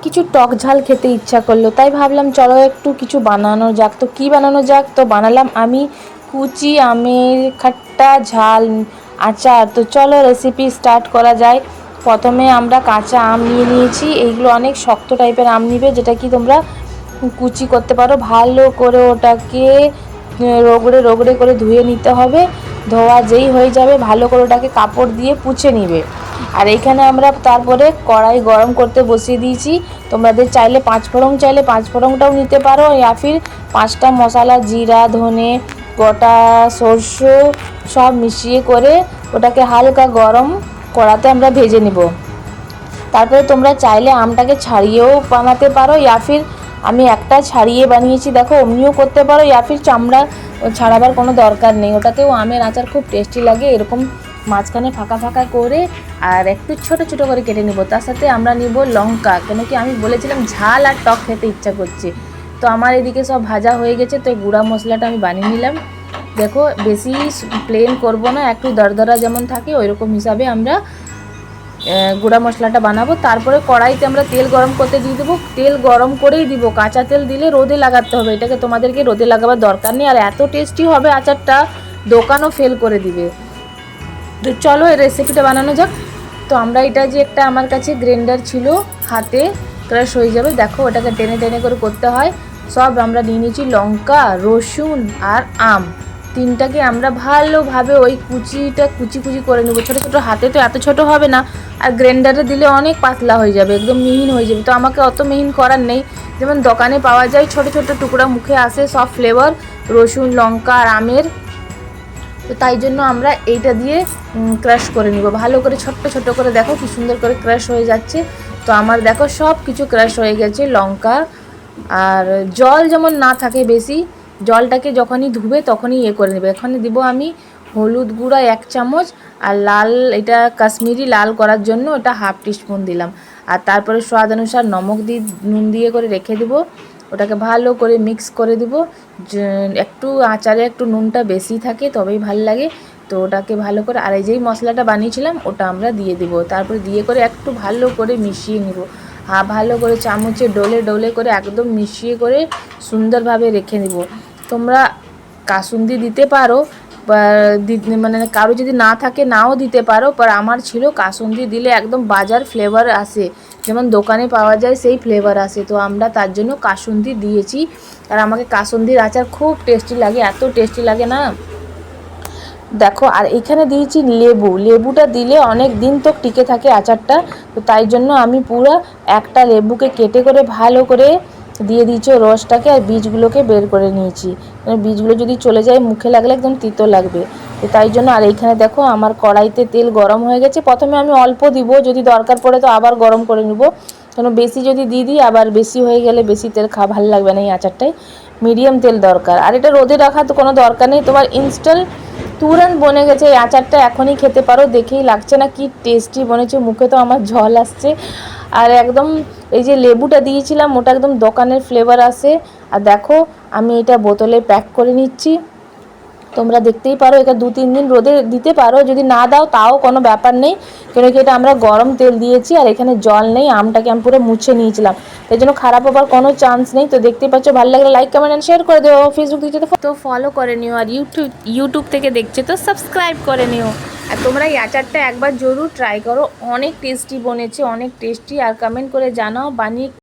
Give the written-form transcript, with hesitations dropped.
কিছু টক ঝাল খেতে ইচ্ছা করলো, তাই ভাবলাম চলো একটু কিছু বানানো যাক। তো কী বানানো যাক, তো বানালাম আমি কুচি আমের খাট্টা ঝাল আচার। তো চলো রেসিপি স্টার্ট করা যায়। প্রথমে আমরা কাঁচা আম নিয়ে নিয়েছি। এইগুলো অনেক শক্ত টাইপের আম নিবে, যেটা কি তোমরা কুচি করতে পারো। ভালো করে ওটাকে রগড়ে রগড়ে করে ধুয়ে নিতে হবে। ধোয়া যেই হয়ে যাবে ভালো করে ওটাকে কাপড় দিয়ে পুছে নিবে। আর এইখানে আমরা তারপরে কড়াই গরম করতে বসিয়ে দিয়েছি। তোমাদের চাইলে পাঁচফোড়ন চাইলে পাঁচফোড়নটাও নিতে পারো, ইয়া ফির 5টা মশলা জিরা ধনে গোটা সরষে সব মিশিয়ে করে ওটাকে হালকা গরম কড়াতে আমরা ভেজে নিব। তারপরে তোমরা চাইলে আমটাকে ছাড়িয়েও বানাতে পারো, ইয়া ফির আমি একটা ছাড়িয়ে বানিয়েছি দেখো, অমনিও করতে পারো, ইয়া ফির চামড়া ছাড়াবার কোনো দরকার নেই। ওটাতেও আমের আচার খুব টেস্টি লাগে। এরকম মাঝখানে ফাঁকা ফাঁকা করে আর একটু ছোট ছোট করে কেটে নিব। তার সাথে আমরা নিব লঙ্কা, কেন কি আমি বলেছিলাম ঝাল আর টক খেতে ইচ্ছা করছে। তো আমার এদিকে সব ভাজা হয়ে গেছে, তো গুঁড়া মশলাটা আমি বানিয়ে নিলাম। দেখো বেশি প্লেন করব না, একটু দরদরা যেমন থাকে ওই রকম হিসাবে আমরা গুঁড়া মশলাটা বানাবো। তারপরে কড়াইতে আমরা তেল গরম করতে দিয়ে দেবো। তেল গরম করেই দিব, কাঁচা তেল দিলে রোদে লাগাতে হবে। এটাকে তোমাদেরকে রোদে লাগাবার দরকার নেই, আর এত টেস্টি হবে আচারটা দোকানও ফেল করে দিবে। তো চলো এই রেসিপিটা বানানো যাক। তো আমরা এটা যে একটা আমার কাছে গ্রাইন্ডার ছিল, হাতে ক্রাশ হয়ে যাবে, দেখো ওটাকে টেনে টেনে করে করতে হয়। সব আমরা নিয়ে নিয়েছি লঙ্কা রসুন আর আম, তিনটাকে আমরা ভালোভাবে ওই কুচিটা কুচি কুচি করে নেবো। ছোটো ছোটো হাতে তো এত ছোট হবে না, আর গ্রাইন্ডারে দিলে অনেক পাতলা হয়ে যাবে, একদম মিহিন হয়ে যাবে। তো আমাকে অত মিহিন করার নেই, যেমন দোকানে পাওয়া যায় ছোট ছোট টুকরা মুখে আসে সব ফ্লেভার রসুন লঙ্কা আর আমের। তো তাই জন্য আমরা এইটা দিয়ে ক্রাশ করে নিব ভালো করে, ছোট্ট ছোট করে। দেখো কি সুন্দর করে ক্রাশ হয়ে যাচ্ছে। তো আমার দেখো সব কিছু ক্রাশ হয়ে গেছে। লঙ্কা আর জল যেমন না থাকে বেশি, জলটাকে যখনই ধুবে তখনই করে নেবে। এখানে দিব আমি হলুদ গুঁড়া 1 চামচ, আর লাল এটা কাশ্মীরি লাল করার জন্য ওটা 1/2 টিস্পুন দিলাম। আর তারপরে স্বাদ অনুসার নমক দিয়ে নুন দিয়ে করে রেখে দেবো। ওটাকে ভালো করে মিক্স করে দেব। একটু আচারে একটু নুনটা বেশি থাকে তবেই ভালো লাগে। তো ওটাকে ভালো করে, আর এই যেই মশলাটা বানিয়েছিলাম ওটা আমরা দিয়ে দেব। তারপরে দিয়ে করে একটু ভালো করে মিশিয়ে নেব। ভালো করে চামচে ডলে ডলে করে একদম মিশিয়ে করে সুন্দরভাবে রেখে নেব। তোমরা কাসুন্দি দিতে পারো, মানে কারো যদি না থাকে নাও দিতে পারো, पर আমার ছিল কাসুন্দি দিলে একদম বাজার ফ্লেভার আসে, যেমন দোকানে পাওয়া যায় সেই ফ্লেভার আসে। তো আমরা তার জন্য কাসুন্দি দিয়েছি। আর আমাকে কাসুন্দির আচার খুব টেস্টি লাগে, এত টেস্টি লাগে না দেখো। আর এখানে দিয়েছি লেবু, লেবুটা দিলে অনেক দিন তো টিকে থাকে আচারটা। তো তাই জন্য আমি পুরো একটা লেবুকে কেটে করে ভালো করে দিয়ে দিয়েছি রসটাকে, আর বীজগুলোকে বের করে নিয়েছি। বীজগুলো যদি চলে যায় মুখে লাগলে একদম তিতো লাগবে। তো তাই জন্য, আর এইখানে দেখো আমার কড়াইতে তেল গরম হয়ে গেছে। প্রথমে আমি অল্প দিব, যদি দরকার পড়ে তো আবার গরম করে নেব, কেন বেশি যদি দিয়ে দিই আবার বেশি হয়ে গেলে বেশি তেল খাওয়া ভালো লাগবে না। এই আচারটাই মিডিয়াম তেল দরকার। আর এটা রোদে রাখা তো কোনো দরকার নেই, তোমার ইনস্ট্যান্ট তুরন্ত বনে গেছে এই আচারটা, এখনই খেতে পারো। দেখেই লাগছে না কি টেস্টি বনেছে, মুখে তো আমার জল আসছে। আর একদম এই যে লেবুটা দিয়েছিলাম ওটা একদম দোকানের ফ্লেভার আসে। আর দেখো আমি এটা বোতলে প্যাক করে নিচ্ছি। তোমরা দেখতেই পারো, এটা 2-3 দিন রোদে দিতে পারো, যদি না দাও তাও কোনো ব্যাপার নেই, কেন কি এটা আমরা গরম তেল দিয়েছি আর এখানে জল নেই। আমটাকে আমি পুরো মুছে নিয়েছিলাম, তাই জন্য খারাপ হবার কোনো চান্স নেই। তো দেখতেই পাচ্ছ, ভালো লাগলে লাইক কমেন্ট অ্যান্ড শেয়ার করে দিও। ফেসবুক থেকে তো ফলো করে নিও, আর ইউটিউব থেকে দেখছো তো সাবস্ক্রাইব করে নিও। আর তোমরা এই আচারটা একবার জরুর ট্রাই করো, অনেক টেস্টি বনেছে, অনেক টেস্টি। আর কমেন্ট করে জানাও বানিয়ে